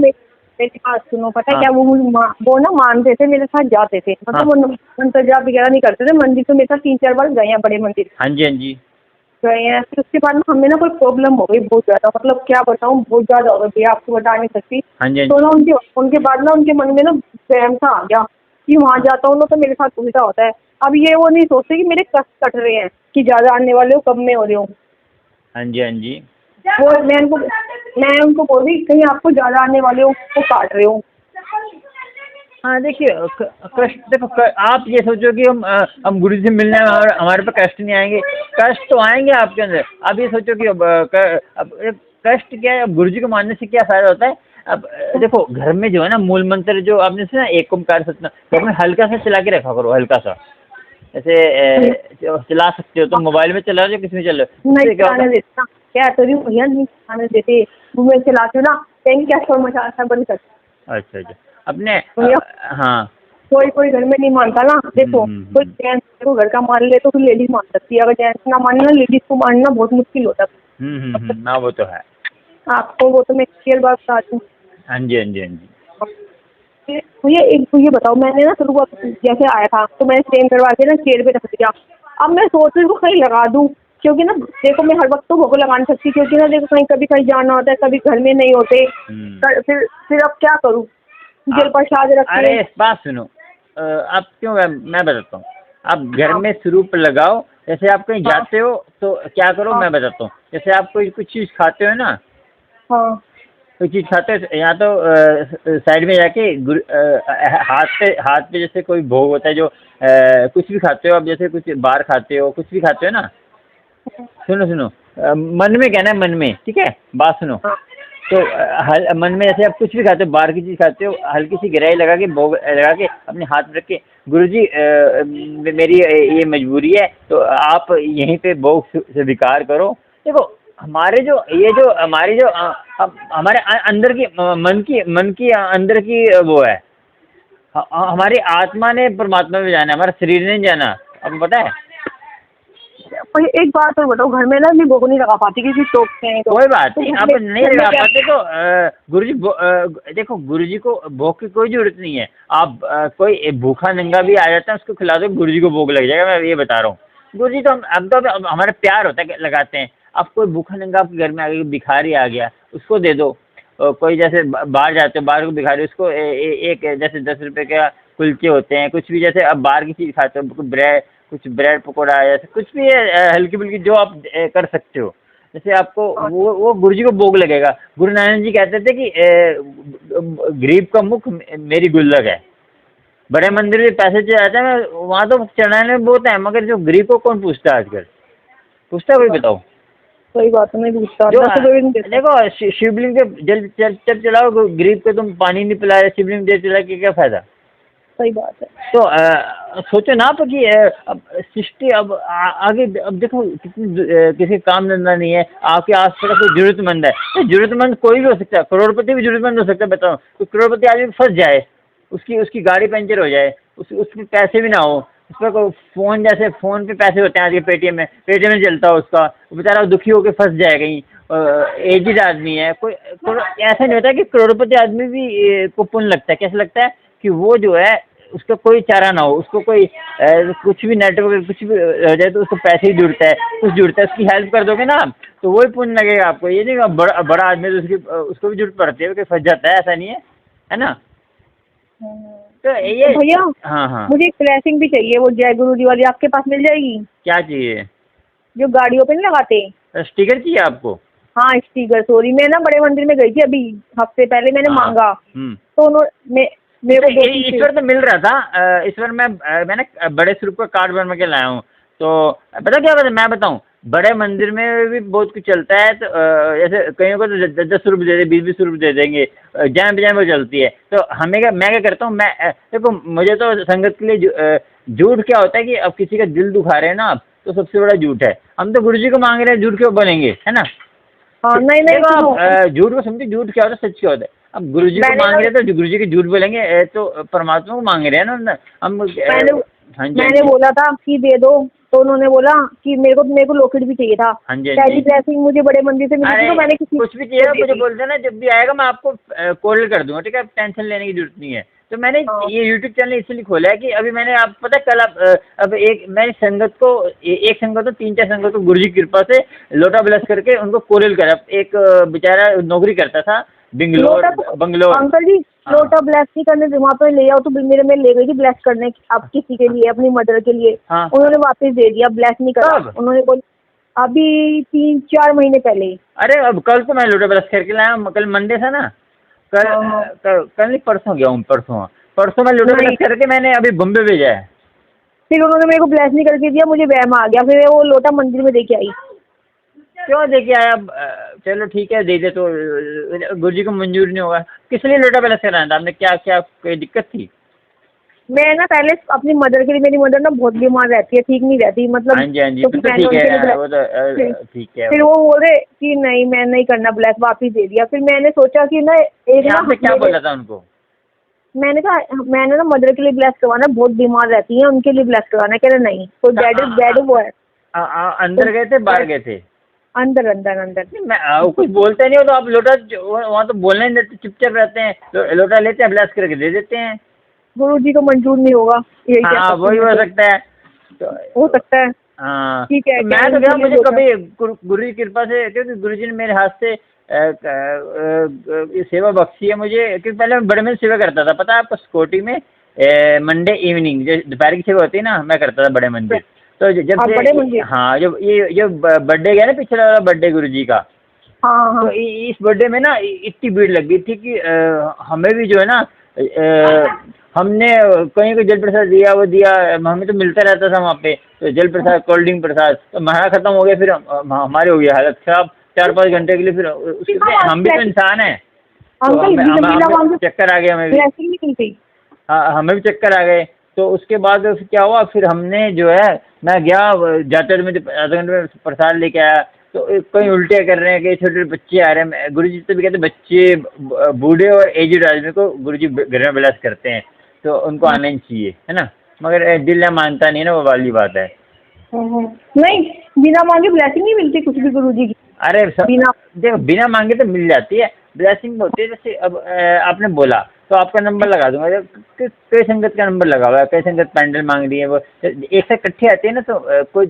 मेरी बात सुनो, पता है क्या, वो ना मानते थे, मेरे साथ जाते थे, मतलब वो मंत्र जाप वगैरह नहीं करते थे। मंदिर तो मेरे साथ 3-4 बार गए हैं, बड़े मंदिर हाँ जी, हाँ जी। गए हैं। फिर उसके बाद ना हमें ना कोई प्रॉब्लम हो गई बहुत ज्यादा, मतलब क्या बताऊँ, बहुत ज्यादा हो गई भैया, आपको बता नहीं सकती। हाँ जी, हाँ तो जी। ना उनके उनके बाद ना उनके मन में ना वहम सा आ गया कि वहाँ जाता हूँ ना तो मेरे साथ उल्टा होता है। अब ये वो नहीं सोचते कि मेरे कष्ट कट रहे हैं, कि ज्यादा आने वाले हो, कब में हो रहे हो। हाँ जी, हाँ जी। वो मैं उनको बोल रही, कहीं आपको ज्यादा आने वाले हो, वो काट रहे हो। हाँ देखिए, कष्ट देखो, आप ये सोचो कि हम गुरु जी से मिलने में हमारे पे कष्ट नहीं आएंगे। कष्ट तो आएंगे आपके अंदर। आप ये सोचो कि अब कष्ट क्या है, अब गुरु जी को मानने से क्या फायदा होता है। अब देखो, घर में जो है ना मूल मंत्र जो आपने सुना, एक ओंकार सतनाम, घर में हल्का सा चला के रखा करो, हल्का सा। जैसे चला सकते हो तो मोबाइल में चला रहे हो, किस में चल रहे हो, नहीं उससे क्या होता चलाने है। देता, क्या तो रही हूँ भैया, नहीं चलाने देते। मुँह में चलाते हो ना, कहीं क्या शोर मचा ऐसा बंद कर। अच्छा अच्छा, अपने भैया हाँ। कोई कोई घर में नहीं मानता ना, देखो कोई हम्म। जेंट्स को घर का मान ले तो फिर लेडीज मान सकती है, अगर जेंट्स ना माने ना, लेडीज को मानना बहुत मुश्किल होता हाँ वो तो है। है। आपको वो तो मैं क्लियर बात बताती हूँ। हाँ जी, हाँ जी, हाँ जी। भैया एक तो ये बताओ, मैंने ना शुरुआत जैसे आया था तो मैंने फ्रेम करवा के ना चेयर पे रख दिया। अब मैं सोच रही हूँ कहीं लगा दूँ, क्योंकि ना देखो मैं हर वक्त तो भोग लगा नहीं सकती, क्योंकि ना देखो कहीं कभी कहीं जाना होता है, कभी घर में नहीं होते। हम्म। फिर अब क्या करूँ, जल प्रसाद रख के। अरे इस बात सुनो, आप क्यों, मैं बताता हूँ। आप घर हाँ में स्वरूप लगाओ। जैसे आप कहीं हाँ जाते हो तो क्या करो, हाँ मैं बताता हूँ। जैसे आप कोई कुछ चीज़ खाते हो ना, हाँ कोई चीज़ खाते हो या तो साइड में जाके हाथ पे जैसे कोई भोग होता है जो कुछ भी खाते हो आप, जैसे कुछ बाहर खाते हो, कुछ भी खाते हो ना। सुनो सुनो, मन में कहना है, मन में, ठीक है, बात सुनो। हाँ तो मन में जैसे आप कुछ भी खाते हो, बाहर की चीज़ खाते हो, हल्की सी गहराई लगा के, भोग लगा के अपने हाथ में रख के, गुरु जी मेरी ये मजबूरी है तो आप यहीं पे भोग स्वीकार करो। देखो, हमारे जो ये जो हमारी जो हमारे अंदर की मन की अंदर की वो है। हमारी आत्मा ने परमात्मा में जाना है, हमारा शरीर ने नहीं जाना। आपको पता है। पर एक बात और बताओ, घर में ना मैं भोग नहीं लगा पाती क्योंकि टोकते हैं तो। कोई बात नहीं, आप नहीं घर में लगा क्या। पाते तो गुरु जी देखो, गुरु जी को भोग की कोई जरूरत नहीं है। आप कोई भूखा नंगा भी आ जाता है, उसको खिला दो, गुरु जी को भोग लग जाएगा। मैं ये बता रहा हूँ। गुरु जी तो हम तो अब हमारा प्यार होता है, लगाते हैं। आप कोई भूखा नंगा आपके घर में आ गया, भिखारी आ गया, उसको दे दो। कोई जैसे बाहर जाते हो, बाहर को भिखारी, उसको एक जैसे 10 रुपए का कुलचे होते हैं, कुछ भी, जैसे अब बाहर की चीज़ खाते हो, कुछ ब्रेड पकौड़ा है, जैसे कुछ भी है हल्की फुल्की जो आप कर सकते हो। जैसे आपको वो गुरु जी को भोग लगेगा। गुरु नानक जी कहते थे कि गरीब का मुख मेरी गुल्लक है। बड़े मंदिर में पैसे चले जाते हैं, वहाँ तो चढ़ाने में बहुत है, मगर जो गरीब को कौन पूछता है आजकल, पूछता है कोई, बताओ। सही बात है, मैं पूछता जो 10 रुपये भी नहीं देता। देखो, शिवलिंग पे जल जब चलाओ, गरीब को तुम पानी नहीं पिलाए, शिवलिंग जल चला के क्या फायदा। सही बात है। तो सोचो ना आप कि अब सृष्टि अब आगे, अब देखो कितनी किसी काम धंधा नहीं है, आपके आस पास कोई जरूरतमंद है, तो जरूरतमंद कोई भी हो सकता है, करोड़पति भी जरूरतमंद हो सकता है। बताओ, तो करोड़पति आदमी फंस जाए, उसकी गाड़ी पंचर हो जाए, उसके पैसे भी ना हो, उस पर कोई फ़ोन, जैसे फ़ोन पे पैसे होते हैं आज के, पेटीएम में चलता हो उसका, वो बेचारा दुखी होकर फंस जाए कहीं। एजिड आदमी है कोई, ऐसा नहीं होता कि करोड़पति आदमी भी को पुण्य लगता है। कैसे लगता है कि वो जो है उसका कोई चारा ना हो, उसको कोई कुछ भी नेटवर्क कुछ भी हो जाए तो उसको पैसे ही जुड़ता है, कुछ जुड़ता है, उसकी हेल्प कर दोगे ना आप तो वही पुण्य लगेगा आपको। ये नहीं कि बड़ा आदमी है तो उसको भी जरूरत पड़ती है, कोई फंस जाता है, ऐसा नहीं है ना। तो ये भैया हाँ हाँ, मुझे एक ब्लेसिंग भी चाहिए, वो जय गुरु जी वाली आपके पास मिल जाएगी? क्या चाहिए। जो गाड़ियों पे नहीं लगाते। स्टिकर चाहिए आपको। हाँ स्टीकर, सॉरी, मैं ना बड़े मंदिर में गई थी अभी हफ्ते पहले, मैंने हाँ। मांगा तो उन्होंने मेरे को इस बार तो मिल रहा था। इस बार मैंने बड़े स्वरूप का कार्ड बनवा के लाया हूँ। तो पता क्या बात है, मैं बताऊँ, बड़े मंदिर में भी बहुत कुछ चलता है। तो जैसे कईयों को तो 10-10 रुपये दे देंगे, 20-20 रुपये दे देंगे, जैन बजान में चलती है। तो मैं क्या करता हूँ, मैं देखो, मुझे तो संगत के लिए झूठ क्या होता है कि अब किसी का दिल दुखा रहे हैं ना आप, तो सबसे बड़ा झूठ है। हम तो गुरु जी को मांग रहे हैं, झूठ क्यों बोलेंगे, है ना। हाँ नहीं नहीं देखो सुनो, आप झूठ को समझिए, झूठ क्या होता है, सच क्या होता है। अब गुरु जी को मैंने मांग ना रहे हैं तो गुरु जी के झूठ बोलेंगे, तो परमात्मा को मांग रहे हैं ना हम। हाँ जी, मैंने बोला था कि दे दो, तो उन्होंने बोला कि मेरे को लॉकेट भी चाहिए था। हाँ जी, हाँ पहली जी। ब्लेसिंग मुझे बड़े मंदिर से मिली थी, अरे तो मैंने किसी कुछ भी को चाहिए दे मुझे दी। बोल देना, जब भी आएगा मैं आपको कॉल कर दूंगा, ठीक है, टेंशन लेने की जरूरत नहीं है। तो मैंने हाँ ये यूट्यूब चैनल इसलिए खोला है कि अभी मैंने, आप पता है, कल आप अब एक मैंने संगत को एक संगत को 3-4 संगत को गुरु जी की कृपा से लोटा ब्लेस करके उनको कोरियल करा। एक बेचारा नौकरी करता था लोटा बंगलोर। अंकल जी, हाँ लोटा ब्लेस नहीं करने वहाँ पे ले आओ, तो मेरे में ले गई थी ब्लेस करने आप किसी के लिए, अपनी मदर के लिए। हाँ। उन्होंने वापस दे दिया, ब्लेस नहीं करा। कब? उन्होंने बोला अभी 3-4 महीने पहले ही। अरे अब कल तो मैं लोटा ब्लेस करके लाया हूँ, कल मंडे था ना। कल हाँ हाँ। कल नहीं, परसों गया हूँ, परसों मैं लोटा नहीं, ब्लेस करके मैंने अभी बॉम्बे भेजा है। फिर उन्होंने मेरे को ब्लेस नहीं करके दिया, मुझे वहम आ गया, फिर वो लोटा मंदिर में देके आई। क्यों देखिए आया? चलो ठीक है, दे दे तो गुरु जी को मंजूर नहीं होगा। किस लिए लोटा ब्लेस कराया था आपने? क्या क्या कोई दिक्कत थी? मैं ना पहले अपनी मदर के लिए, मेरी मदर ना बहुत बीमार रहती है, ठीक नहीं रहती, मतलब हाँ जी, हाँ जी, तो फिर फिर तो मैंने ठीक उनके लिए है, वो तो ठीक है। फिर वो बोल रहे कि नहीं मैं नहीं करना ब्लैक, वापिस दे दिया। फिर मैंने सोचा कि ना एक ना आपने क्या बोला था उनको? मैंने कहा मैंने ना मदर के लिए ब्लैक करवाना, बहुत बीमार रहती है, उनके लिए ब्लैक करवाना। कह रहे नहीं, तो डैड वो है। अंदर गए थे, बाहर गए थे? अंदर अंदर अंदर। नहीं, मैं कुछ बोलते नहीं हो तो आप लोटा वहाँ तो बोलने नहीं देते, चुपचाप रहते हैं, लोटा लेते हैं, ब्लेस करके दे देते हैं। गुरु जी को मंजूर नहीं होगा, यही कह हाँ सकते वही हैं। हो सकता है। तो हो सकता है। हाँ, ठीक है, तो मैं क्या तो गया, उनके मुझे लिए कभी गुरु जी की कृपा से, क्योंकि गुरु जी ने मेरे हाथ से ये सेवा बख्शी है मुझे। क्योंकि पहले मैं बड़े मंदिर सेवा करता था, पता है आपको, सिक्योरिटी में मंडे इवनिंग जो दोपहर की सेवा होती है ना, मैं करता था बड़े मंदिर। तो जब आप बड़े से, मंदिर? हाँ, जब ये जो बर्थडे गया ना, पिछला वाला बर्थडे गुरु जी का, हाँ हाँ। तो इस बर्थडे में ना इतनी भीड़ लग गई थी कि हमें भी जो है ना, हमने कहीं को जल प्रसाद दिया, वो दिया, हमें तो मिलता रहता था वहाँ पे, तो जल प्रसाद, कोल्ड ड्रिंक प्रसाद, तो महंगा खत्म हो गया। फिर हमारी हो गई हालत खराब 4-5 घंटे के लिए। फिर उसके हम भी तो इंसान हैं, तो अंकल हमें चक्कर आ गया, हमें भी। ब्लेसिंग नहीं मिलती। हाँ, हमें भी चक्कर आ गए। तो उसके बाद फिर क्या हुआ, फिर हमने जो है, मैं गया, जाते हुए मुझे आधे घंटे में प्रसाद लेके आया, तो कहीं उल्टे कर रहे हैं, कहीं छोटे छोटे बच्चे आ रहे हैं। गुरु जी तो भी कहते हैं बच्चे, बूढ़े और एजड आदमी को गुरु जी घर में ब्लेस करते हैं, तो उनको आना ही चाहिए, है ना। मगर दिल मानता नहीं ना, वो वाली बात है। नहीं, बिना मांगे ब्लेसिंग नहीं मिलती कुछ भी गुरु जी की। अरे बिना देखो, बिना मांगे तो मिल जाती है, ब्लेसिंग होती है। जैसे अब आपने बोला तो आपका नंबर लगा दूंगा। कई संगत का नंबर लगा हुआ है, कई संगत पैंडल मांग रही है, वो एक साथ इकट्ठी आती है ना, तो कोई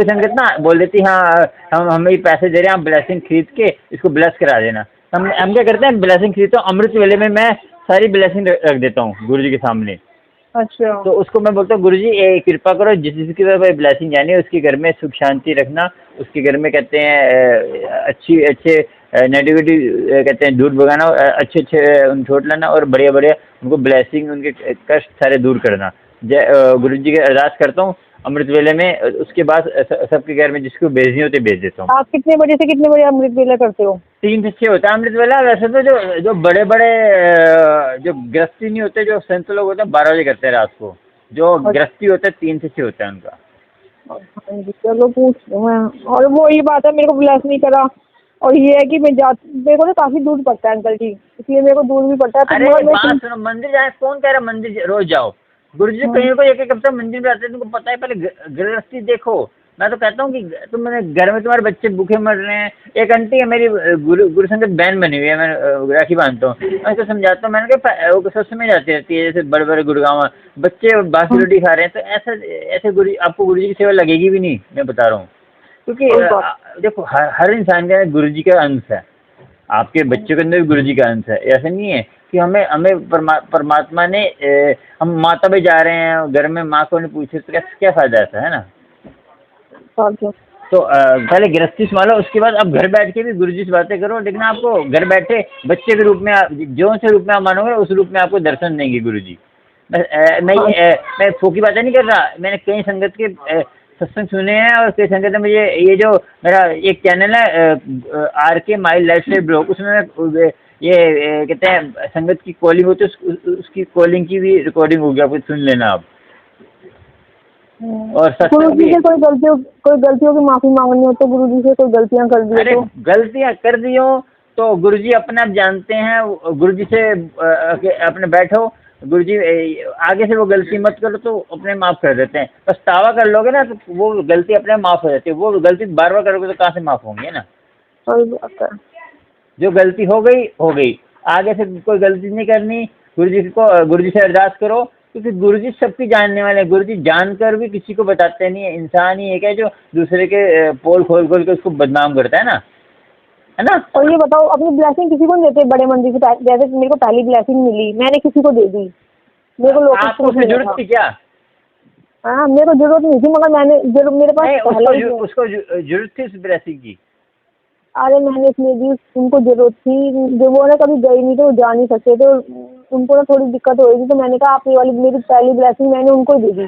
संगत ना बोल देती, हाँ हम हमें ये पैसे दे रहे हैं, आप ब्लेसिंग खरीद के इसको ब्लेस करा देना। हम क्या करते हैं, ब्लेसिंग खरीदता हूँ, अमृत वेले में मैं सारी ब्लेसिंग रख देता हूँ गुरु जी के सामने। अच्छा। तो उसको मैं बोलता हूँ, गुरु जी कृपा करो, जिसकी तरफ ब्लेसिंग जानी है उसके घर में सुख शांति रखना, उसके घर में कहते हैं अच्छे नेगेटिविटी कहते हैं दूर भगाना, अच्छे उन छोड़ लाना, और बढ़िया बढ़िया उनको ब्लेसिंग, उनके कष्ट सारे दूर करना। जय गुरु जी की अरदास करता हूँ अमृत वेले में। उसके बाद सबके घर में जिसको भेजनी होती भेज देता हूँ। आप कितने बजे से कितने बजे अमृत वेला करते हो? 3 से 6 होता है अमृत वेला। वैसे तो जो बड़े बड़े जो गृहस्थी नहीं होते, जो संत लोग होते हैं, 12 बजे करते हैं रात को। जो गृहस्थी होता है 3 से 6 होता है उनका। हाँ जी, चलो पूछ लूँ मैं। और वो ये बात है, मेरे को ब्लेस नहीं करा, और ये है कि मेरे को तो काफी दूर पड़ता है अंकल जी, इसलिए मेरे को दूर भी पड़ता है। तो अरे बात सुनो, मंदिर जाए, कौन कह रहा है मंदिर रोज जाओ? गुरु जी कहीं को एक हफ्ता मंदिर में आते हैं, तुमको पता है। पहले गृहस्थी देखो। मैं तो कहता हूँ कि तुम घर में तुम्हारे बच्चे भूखे मर रहे हैं। एक आंटी है मेरी, गुरु संगत बहन बनी हुई है, मैं राखी बांधता हूँ, मैं उसको समझाता हूँ। मैंने कहा वो सच में जाती रहती है, जैसे बड़े बड़े गुड़गांव बच्चे बासी रोटी खा रहे हैं, तो ऐसे आपको गुरु जी की सेवा लगेगी भी नहीं, मैं बता रहा हूँ। क्योंकि देखो, हर इंसान के अंदर गुरु जी का अंश है, आपके बच्चों के अंदर भी गुरु जी का अंश है। ऐसा नहीं है कि हमें परमात्मा ने, हम माता पे जा रहे हैं, घर में माँ को नहीं पूछे, तो क्या फायदा ऐसा, है ना। तो पहले गृहस्थी संभालो, उसके बाद आप घर बैठ के भी गुरु जी से बातें करो। लेकिन आपको घर बैठे बच्चे के रूप में, जो से रूप में आप मानोगे उस रूप में आपको दर्शन देंगे गुरु जी। मैं फोकी बातें नहीं कर रहा। मैंने कई संगत के सत्संग सुने हैं, और कई संगत में मुझे, ये जो मेरा एक चैनल है RK माइल्ड लाइफस्टाइल ब्लॉग, उसमें ये कहते हैं संगत की कॉलिंग होती है, उसकी कॉलिंग की भी रिकॉर्डिंग होगी, आपको सुन लेना आप। और गुरु जी से कोई गलतियों की माफी मांगनी हो तो, गुरु जी से कोई गलतियां कर दी तो? गलतियां कर दी हो तो गुरु जी अपने आप जानते हैं। गुरु जी से अपने बैठो, गुरुजी आगे से वो गलती मत करो तो अपने माफ़ कर देते हैं, पछतावा कर लोगे ना तो वो गलती अपने माफ़ हो जाती है, वो गलती बार बार करोगे तो कहाँ से माफ़ होंगी, है ना। सही बात है। जो गलती हो गई हो गई, आगे से कोई गलती नहीं करनी। गुरुजी से अरदास करो, क्योंकि गुरुजी सबकी जानने वाले हैं। गुरुजी जानकर भी किसी को बताते नहीं है। इंसान ही एक है जो दूसरे के पोल खोल खोल के उसको बदनाम करता है ना। और ये बताओ, अपनी ब्लेसिंग किसी को नहीं देते बड़े मंदिर से? जैसे मेरे को पहली ब्लेसिंग मिली, मैंने किसी को दे दी, मेरे को लोग आपको उसकी जरूरत थी क्या? हाँ, मेरे को जरूरत नहीं थी, मगर मैंने जरूर मेरे पास नहीं, पहले ही उसको जरूरत थी उस ब्लेसिंग की। अरे मैंने इसलिए दी, उनको जरूरत थी, जो वो ना कभी गई नहीं थे, वो जा नहीं सकते थे, उनको ना थोड़ी दिक्कत हो रही थी, तो मैंने कहा आप ये वाली मेरी पहली ब्लेसिंग मैंने उनको दे दी।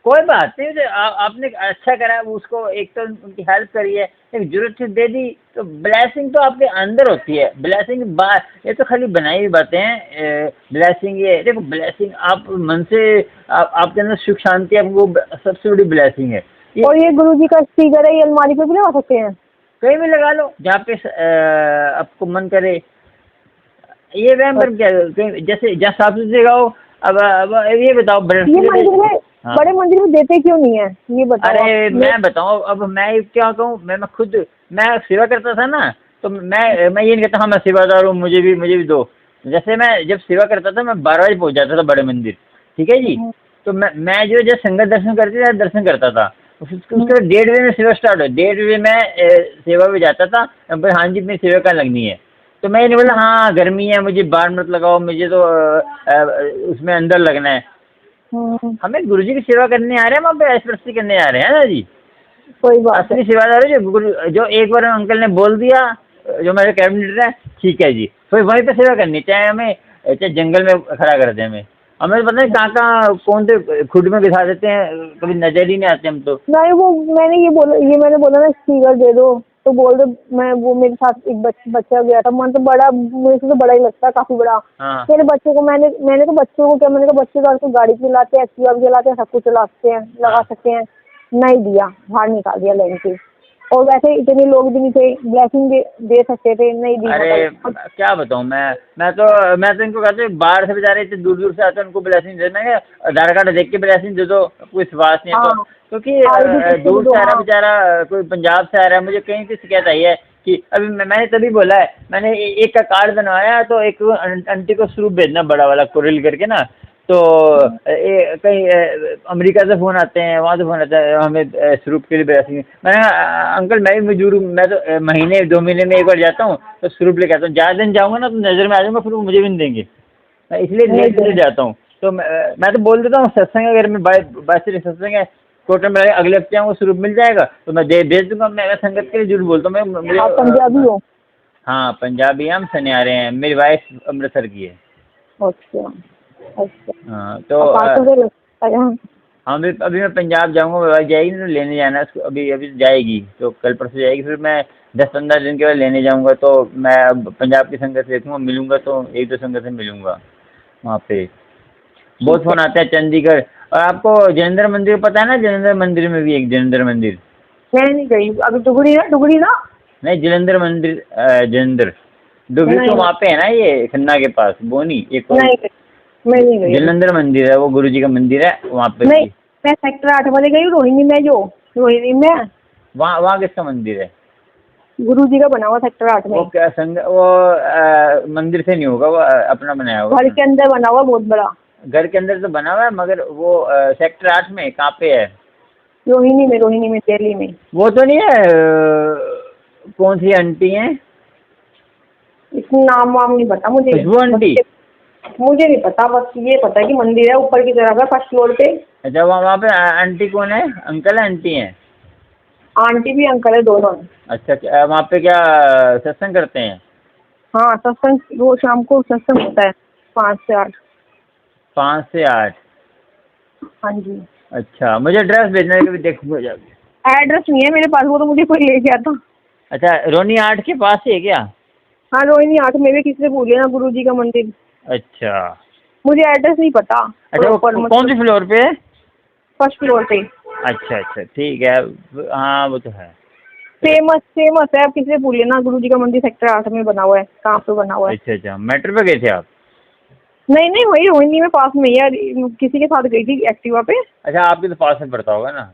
कोई बात नहीं, तो आपने अच्छा करा, उसको एक तो उनकी हेल्प करी है, एक जरूरत थी दे दी। तो ब्लेसिंग तो आपके अंदर होती है, ब्लेसिंग बाहर ये तो खाली बनाई हुई बातें हैं। ब्लेसिंग ये देखो, ब्लेसिंग आप मन से आपके अंदर सुख शांति है, वो सबसे बड़ी ब्लेसिंग है। और ये गुरुजी का स्पीकर है, ये अलमारी पे भी लगा सकते हैं? कहीं भी लगा लो जहाँ पे आपको मन करे। ये वहम पर क्या, जैसे जहाँ साफ सुथरी जगह हो। अब ये बताओ, ये मंदिर में हाँ। बड़े मंदिर में देते क्यों नहीं है, ये बताओ। अरे मैं बताऊँ, अब मैं क्या कहूँ, मैं खुद मैं सेवा करता था ना, तो मैं ये नहीं कहता हाँ मैं सेवादार हूँ, मुझे भी दो। जैसे मैं जब सेवा करता था, मैं 12 बजे पहुँच जाता था बड़े मंदिर, ठीक है जी। तो मैं जो जब संगत दर्शन करती थी, दर्शन करता था, उसके 1:30 बजे में सेवा स्टार्ट हो, 1:30 बजे मैं सेवा में जाता था। हाँ जी, मेरी सेवा कहाँ लगनी है, तो मैं ये नहीं बोला हाँ गर्मी है मुझे बाहर मत लगाओ, मुझे तो उसमें अंदर लगना है। हमें गुरुजी की सेवा करने आ रहे हैं, वहाँ पे ऐशप्रस्ती करने आ रहे हैं ना जी। कोई बात असली सेवादार है जो एक बार अंकल ने बोल दिया, जो मेरे कैबिनेट है, ठीक है जी, फिर वहीं पे सेवा करनी, चाहे जंगल में खड़ा कर दें। हमें तो पता नहीं कहाँ कौन से खुद में बिठा देते हैं, कभी नजर ही नहीं आते हम तो। नहीं, वो मैंने बोला ना स्पीकर दे दो, तो बोल दो। वो मेरे साथ एक बच्चा गया था, मन तो बड़ा, मुझे तो बड़ा ही लगता है, काफी बड़ा। हाँ। मेरे बच्चे को मैंने तो बच्चों को क्या, मैंने कहा बच्चे तो आजकल गाड़ी चलाते हैं, एक्टिवा भी चलाते हैं, सब कुछ चलाते हैं, लगा सकते हैं। नहीं दिया, बाहर निकाल दिया लाइन से। और वैसे इतने लोग भी नहीं थे, ब्लेसिंग दे सकते थे, नहीं दी। अरे क्या बताऊँ, मैं तो इनको कहता हूँ, बाहर से बेचारे इतने दूर से आते हैं, उनको ब्लेसिंग दे देंगे, आधार कार्ड देख के ब्लेसिंग दे दो, कोई विश्वास नहीं है तो। क्योंकि दूर से आ रहा बेचारा, कोई पंजाब से आ रहा है, मुझे कहीं की शिकायत आई है कि अभी मैंने तभी बोला है, मैंने एक का कार्ड बनवाया, तो एक आंटी को स्वरूप भेजना बड़ा वाला कोरिल करके ना, तो कहीं अमेरिका से फ़ोन आते हैं, वहाँ से फ़ोन आता है, हमें स्वरूप के लिए ब्लेसिंग। मैंने कहा अंकल मैं भी मजदूर हूँ, मैं तो महीने 2 महीने में एक बार जाता हूँ, तो स्वरूप लेके आता हूँ। ज़्यादा दिन जाऊँगा ना तो नज़र में आ जाऊँगा, फिर वो मुझे भी नहीं देंगे, मैं इसलिए लेट जाता हूँ। तो मैं तो बोल देता हूँ, सत्संग अगर मैं 22 सत्संग है, टोटल मेरे अगले हफ्ते आऊँगा, स्वरूप मिल जाएगा तो मैं भेज दूँगा। मैं संगत के लिए जरूर बोलता हूँ। मैं आप पंजाबी हो? हाँ पंजाबी, हम सनियारे हैं, मेरी वाइफ अमृतसर की है। अच्छा अच्छा। हाँ तो हाँ अभी मैं पंजाब जाऊँगा, मेरी वाइफ जाएगी तो लेने जाना है उसको, अभी जाएगी तो कल परसों जाएगी, फिर मैं 10-15 दिन के बाद लेने जाऊँगा। तो मैं अब पंजाब की संगत से देखूँगा, मिलूँगा तो 1-2 संगत से मिलूँगा वहाँ पे। बहुत फ़ोन आते हैं चंडीगढ़। और आपको जैनेंद्र मंदिर पता है ना, जैनेंद्र मंदिर में भी एक जैनेंद्र मंदिर। मैं नहीं गई अभी, डुगरी ना। नहीं जैनेंद्र मंदिर, जैनेंद्र डुगरी तो वहाँ पे है ना, ये खन्ना के पास बोनी, एक मैं नहीं गई। जैनेंद्र मंदिर है, वो गुरु जी का मंदिर है वहाँ पे। नहीं, मैं सेक्टर 8 वाले गई, रोहिणी में। वहाँ किसका मंदिर है? गुरु जी का बना हुआ सेक्टर 8 में। वो क्या मंदिर से नहीं होगा, वो अपना बनाया हुआ घर के अंदर बना हुआ, बहुत बड़ा। घर के अंदर तो बना हुआ है, मगर वो सेक्टर 8 में कहाँ पे है? रोहिणी में दिल्ली में। वो तो नहीं है, कौन सी आंटी है? इसमें नाम वाम नहीं पता मुझे। खुशबू आंटी? मुझे नहीं पता, बस ये पता है कि मंदिर है ऊपर की तरफ है, फर्स्ट फ्लोर पे। अच्छा वहाँ पे आंटी कौन है, अंकल है आंटी है? आंटी भी अंकल है, दोनों। अच्छा वहाँ पे क्या सत्संग करते हैं? हाँ सत्संग, रोज शाम को सत्संग होता है 5 से 8। 5 से 8? हाँ जी। अच्छा मुझे एड्रेस भेजना है, कभी देखूंगा जाके। एड्रेस नहीं है मेरे पास, वो तो मुझे कोई ले गया था। अच्छा रोनी 8 के पास ही है क्या? हाँ रोहिणी 8 में भी, किसी से पूछ लेना, गुरु जी का मंदिर। अच्छा मुझे एड्रेस नहीं पता। अच्छा वो कौन सी फ्लोर पे है? फर्स्ट फ्लोर पे। अच्छा ठीक है, हाँ वो तो है। फेमस है, आप किसी से पूछ लेना, गुरु जी का मंदिर सेक्टर 8 में बना हुआ है। कहाँ पे बना हुआ है? अच्छा मेट्रो पे गए थे आप? नहीं नहीं, वही रोहिणी में पास में ही है, किसी के साथ गई थी एक्टिवा पे। अच्छा, आपके तो पास में पड़ता होगा ना।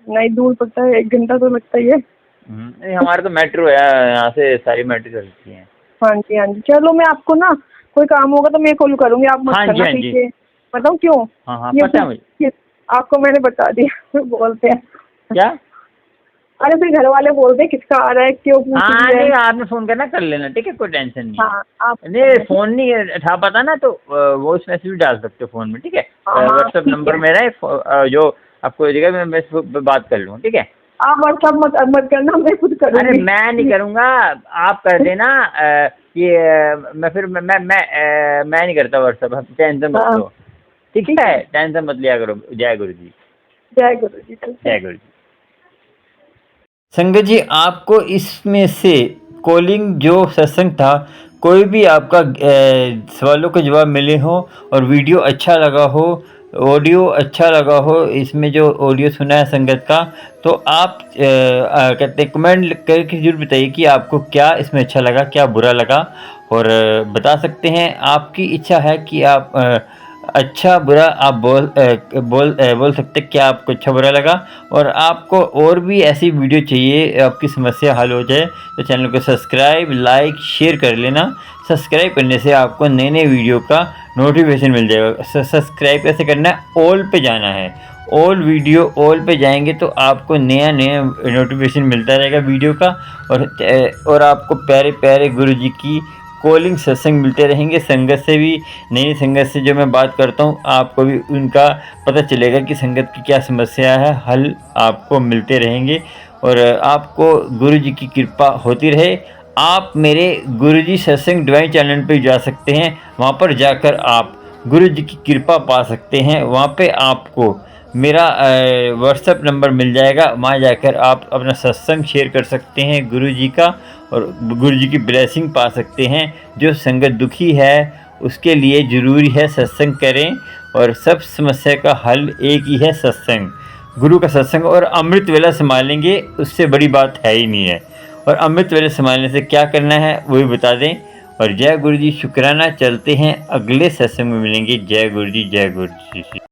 नहीं, दूर पड़ता है, 1 घंटा तो लगता ही है। नहीं, हमारे तो मेट्रो है, यहाँ से सारी मेट्रो चलती हैं। हाँ जी हाँ जी, चलो मैं आपको ना कोई काम होगा तो मैं कॉल करूंगी, आप मत हाँ जी, करना हाँ जी। ठीक है। बताऊँ क्यों? हाँ हाँ, ये पता है मुझे। आपको मैंने बता दिया बोलते हैं। क्या? अरे फिर घर वाले बोलते हैं किसका आ रहा है, क्यों पूछ हाँ रही है। नहीं, आपने फ़ोन करना कर लेना, ठीक है, कोई टेंशन नहीं है। हाँ आप। नहीं, फ़ोन नहीं उठा पाता ना तो वॉइस मैसेज भी डाल सकते हो फ़ोन में, ठीक है। हाँ हाँ व्हाट्सएप ठीक नंबर है। मेरा है, जो आपको दे देगा, मैं इस पे बात कर लूँगा, ठीक है। आप व्हाट्सअप मत मत करना, मैं खुद अरे करूंगी। मैं नहीं करूँगा, आप कर देना। मैं फिर मैं नहीं करता व्हाट्सएप, आप टेंशन मत हाँ लो, ठीक है, टेंशन मत लिया करो। जय गुरु जी। जय गुरु जी। ठीक है। जय गुरु जी। संगत जी, आपको इसमें से कॉलिंग जो सत्संग था, कोई भी आपका सवालों के जवाब मिले हो और वीडियो अच्छा लगा हो, ऑडियो अच्छा लगा हो, इसमें जो ऑडियो सुना है संगत का, तो आप कहते हैं कमेंट करके जरूर बताइए कि आपको क्या इसमें अच्छा लगा, क्या बुरा लगा। और बता सकते हैं, आपकी इच्छा है कि आप अच्छा बुरा आप बोल सकते हैं क्या आपको अच्छा बुरा लगा। और आपको और भी ऐसी वीडियो चाहिए, आपकी समस्या हल हो जाए, तो चैनल को सब्सक्राइब, लाइक, शेयर कर लेना। सब्सक्राइब करने से आपको नए नए वीडियो का नोटिफिकेशन मिल जाएगा। सब्सक्राइब कैसे करना है? ऑल पे जाना है, ऑल वीडियो ऑल पे जाएंगे तो आपको नया नया नोटिफिकेशन मिलता रहेगा वीडियो का। और आपको प्यारे प्यारे गुरु जी की कॉलिंग सत्संग मिलते रहेंगे। संगत से भी, नई संगत से जो मैं बात करता हूँ, आपको भी उनका पता चलेगा कि संगत की क्या समस्या है, हल आपको मिलते रहेंगे। और आपको गुरु जी की कृपा होती रहे। आप मेरे गुरु जी सत्संग डिवाइन चैनल पर जा सकते हैं, वहाँ पर जाकर आप गुरु जी की कृपा पा सकते हैं। वहाँ पे आपको मेरा व्हाट्सएप नंबर मिल जाएगा, वहाँ जाकर आप अपना सत्संग शेयर कर सकते हैं गुरु जी का, और गुरु जी की ब्लेसिंग पा सकते हैं। जो संगत दुखी है उसके लिए ज़रूरी है सत्संग करें, और सब समस्या का हल एक ही है, सत्संग, गुरु का सत्संग। और अमृत वेला संभालेंगे, उससे बड़ी बात है ही नहीं है। और अमृत वेला संभालने से क्या करना है वो भी बता दें। और जय गुरु जी, शुक्राना। चलते हैं, अगले सत्संग में मिलेंगे। जय गुरु जी, जय गुरु जी।